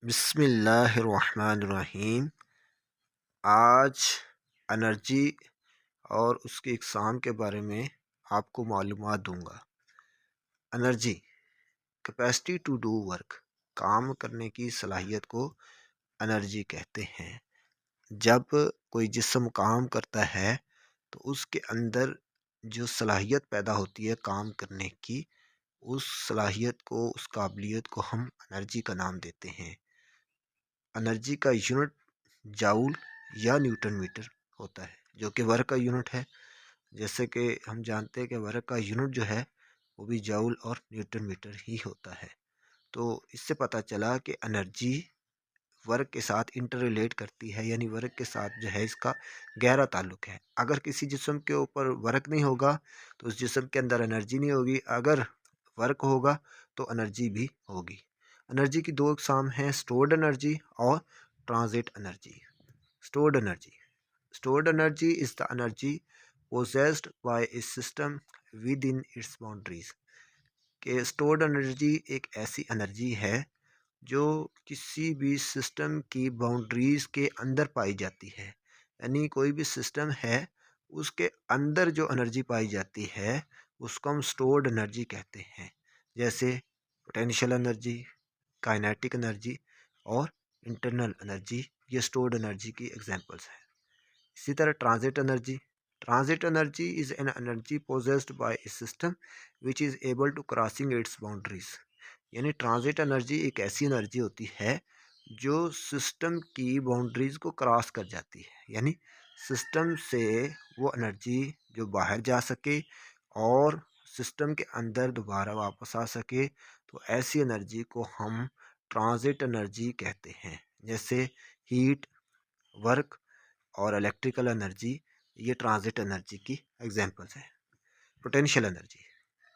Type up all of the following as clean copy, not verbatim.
बिस्मिल्लाहिर्रहमानिर्रहीम। आज एनर्जी और उसकी इकसाम के बारे में आपको मालूमात दूंगा। Energy capacity to do work, काम करने की सलाहियत को एनर्जी कहते हैं। जब कोई जिस्म काम करता है तो उसके अंदर जो सलाहियत पैदा होती है काम करने की, उस सलाहियत को, उस काबिलियत को हम एनर्जी का नाम देते हैं। एनर्जी का यूनिट जाउल या न्यूटन मीटर होता है, जो कि वर्क का यूनिट है। जैसे कि हम जानते हैं कि वर्क का यूनिट जो है वो भी जाउल और न्यूटन मीटर ही होता है। तो इससे पता चला कि एनर्जी वर्क के साथ इंटर रिलेट करती है, यानी वर्क के साथ जो है इसका गहरा ताल्लुक है। अगर किसी जिस्म के ऊपर वर्क नहीं होगा तो उस जिस्म के अंदर एनर्जी नहीं होगी, अगर वर्क होगा तो एनर्जी भी होगी। एनर्जी की दो इकसाम हैं, स्टोर्ड एनर्जी और transit energy. Stored energy stored energy is the energy possessed by a system within its boundaries। कि स्टोर्ड एनर्जी एक ऐसी एनर्जी है जो किसी भी सिस्टम की बाउंड्रीज के अंदर पाई जाती है। यानी कोई भी सिस्टम है, उसके अंदर जो एनर्जी पाई जाती है उसको हम स्टोर्ड एनर्जी कहते हैं। जैसे पोटेंशियल एनर्जी, काइनेटिक एनर्जी और इंटरनल एनर्जी, ये स्टोर्ड एनर्जी की एग्जांपल्स हैं। इसी तरह transit energy is an energy possessed by a system which is able to crossing its boundaries. यानी ट्रांजिट एनर्जी एक ऐसी एनर्जी होती है जो सिस्टम की बाउंड्रीज को क्रॉस कर जाती है, यानी सिस्टम से वो एनर्जी जो बाहर जा सके और सिस्टम के अंदर दोबारा वापस आ सके, तो ऐसी एनर्जी को हम ट्रांजिट एनर्जी कहते हैं। जैसे हीट, वर्क और इलेक्ट्रिकल एनर्जी, ये ट्रांजिट एनर्जी की एग्जांपल्स हैं। Potential energy,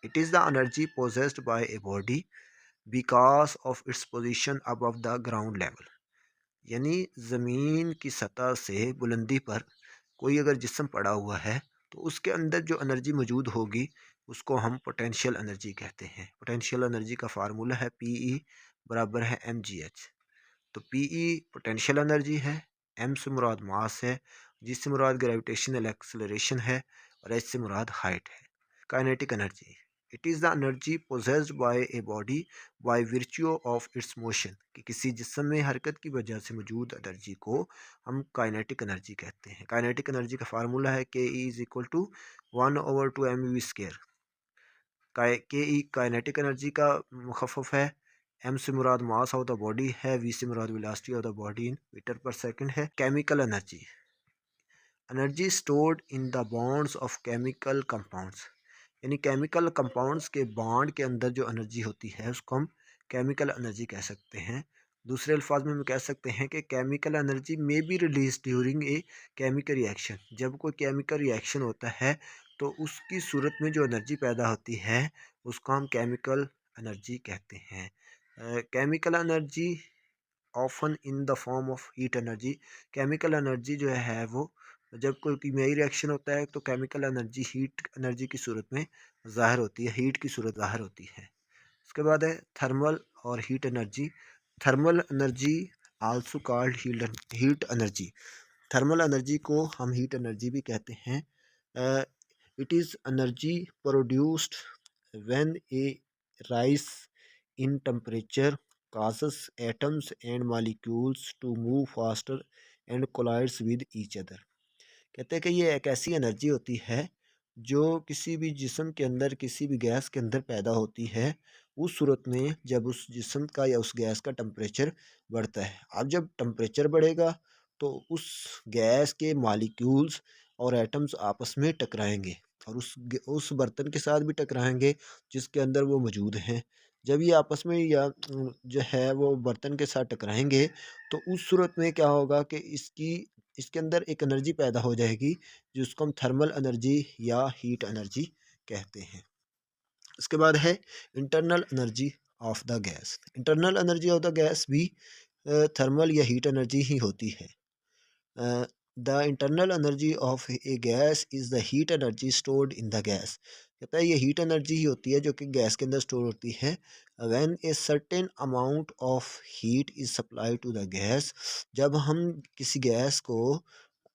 it is the energy possessed by a body because of its position above the ground level. यानी ज़मीन की सतह से बुलंदी पर कोई अगर जिस्म पड़ा हुआ है तो उसके अंदर जो एनर्जी मौजूद होगी उसको हम पोटेंशियल एनर्जी कहते हैं। पोटेंशियल एनर्जी का फार्मूला है PE बराबर है mgh। तो PE पोटेंशियल एनर्जी है, M से मुराद मास है, G से मुराद ग्रेविटेशनल एक्सेलरेशन है और H से मुराद हाइट है। Kinetic energy, it is the energy possessed by a body by virtue of its motion. कि किसी जिस्म में हरकत की वजह से मौजूद एनर्जी को हम काइनेटिक एनर्जी कहते हैं। काइनेटिक एनर्जी का फार्मूला है के E is equal to 1/2 mv²। के ई काइनेटिक एनर्जी का मुखफ़फ़ है, एम से मुराद मास ऑफ द बॉडी है, वी से मुराद velocity of the body in metre per second है। Chemical energy, energy stored in the bonds of chemical compounds. यानी केमिकल कंपाउंड्स के बॉन्ड के अंदर जो एनर्जी होती है उसको हम केमिकल एनर्जी कह सकते हैं। दूसरे अल्फाज में हम कह सकते हैं कि केमिकल एनर्जी में be release during a chemical reaction. जब कोई केमिकल रिएक्शन होता है तो उसकी सूरत में जो एनर्जी पैदा होती है उसको हम केमिकल एनर्जी कहते हैं। Chemical energy often in the form of heat energy. Chemical energy जो है वो जब कोई कीमियाई रिएक्शन होता है तो केमिकल एनर्जी हीट एनर्जी की सूरत में ज़ाहिर होती है, हीट की सूरत ज़ाहिर होती है। उसके बाद है थर्मल और heat energy. Thermal energy also called heat energy. Thermal energy को हम हीट एनर्जी भी कहते हैं। It is energy produced when A rise in temperature causes atoms and molecules to move faster and collides with each other। कहते हैं कि ये एक ऐसी एनर्जी होती है जो किसी भी जिस्म के अंदर, किसी भी गैस के अंदर पैदा होती है उस सूरत में जब उस जिस्म का या उस गैस का टेम्परेचर बढ़ता है। अब जब टेम्परेचर बढ़ेगा तो उस गैस के मॉलिक्यूल्स और एटम्स आपस में टकराएंगे और उस बर्तन के साथ भी टकराएंगे जिसके अंदर वो मौजूद हैं। जब ये आपस में या जो है वो बर्तन के साथ टकराएंगे तो उस सूरत में क्या होगा कि इसके अंदर एक एनर्जी पैदा हो जाएगी जिसको हम थर्मल एनर्जी या हीट एनर्जी कहते हैं। उसके बाद है internal energy of the gas. Internal energy of the gas भी थर्मल या हीट एनर्जी ही होती है। The internal energy of A gas is the heat energy stored in the gas. कहता है ये हीट एनर्जी ही होती है जो कि गैस के अंदर स्टोर होती है। When a certain amount of heat is supply to the gas, जब हम किसी गैस को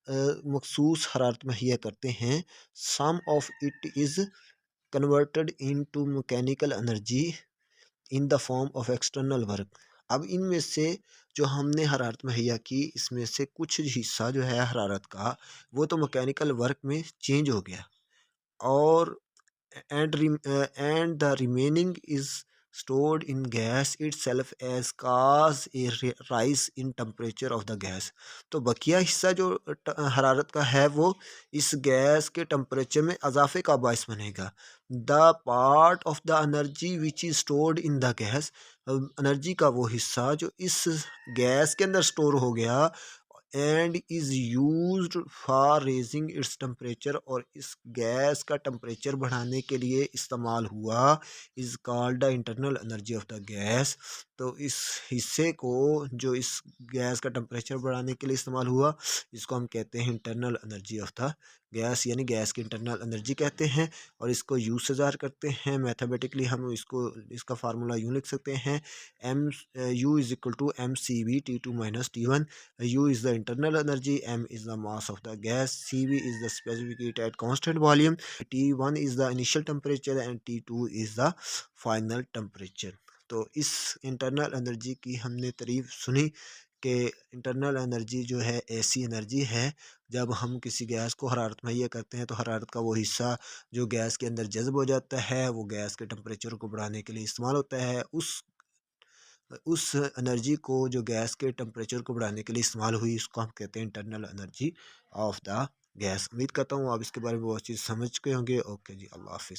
मखसूस हरारत मुहैया करते हैं, some of it is converted into mechanical energy in the form of external work. अब इनमें से जो हमने हरारत मुहैया की, इसमें से कुछ हिस्सा जो है हरारत का, वो तो मैकेनिकल वर्क में चेंज हो गया, और and the remaining is stored in gas itself as cause a rise in temperature of the gas। तो बकिया हिस्सा जो हरारत का है, वो इस गैस के टेम्परेचर में इजाफे का बायस बनेगा। The part of the energy which is stored in the gas, energy का वो हिस्सा जो इस गैस के अंदर स्टोर हो गया, and is used for raising its temperature, और इस गैस का टेम्परेचर बढ़ाने के लिए इस्तेमाल हुआ, is called the internal energy of the gas. तो इस हिस्से को जो इस गैस का टेम्परेचर बढ़ाने के लिए इस्तेमाल हुआ, इसको हम कहते हैं internal energy of the gas, यानी गैस की इंटरनल एनर्जी कहते हैं। और इसको यू से ज़ाहिर करते हैं मैथमेटिकली, हम इसका फार्मूला यूँ लिख सकते हैं, M U is equal to M C V T2 minus T1। U is the internal energy, M is the mass of the gas, Cv is the specific heat at constant volume, T1 is the initial temperature and T2 is the final temperature। तो इस internal energy की हमने तारीफ सुनी कि internal energy जो है ऐसी एनर्जी है, जब हम किसी गैस को हरारत मुहैया करते हैं तो हरारत का वो हिस्सा जो गैस के अंदर जज्ब हो जाता है, वो गैस के टेम्परेचर को बढ़ाने के लिए इस्तेमाल होता है। उस एनर्जी को जो गैस के टेम्परेचर को बढ़ाने के लिए इस्तेमाल हुई, इसको हम कहते हैं internal energy of the gas. उम्मीद करता हूँ आप इसके बारे में बहुत चीज़ समझ चुके होंगे। ओके जी, अल्लाह हाफिज़।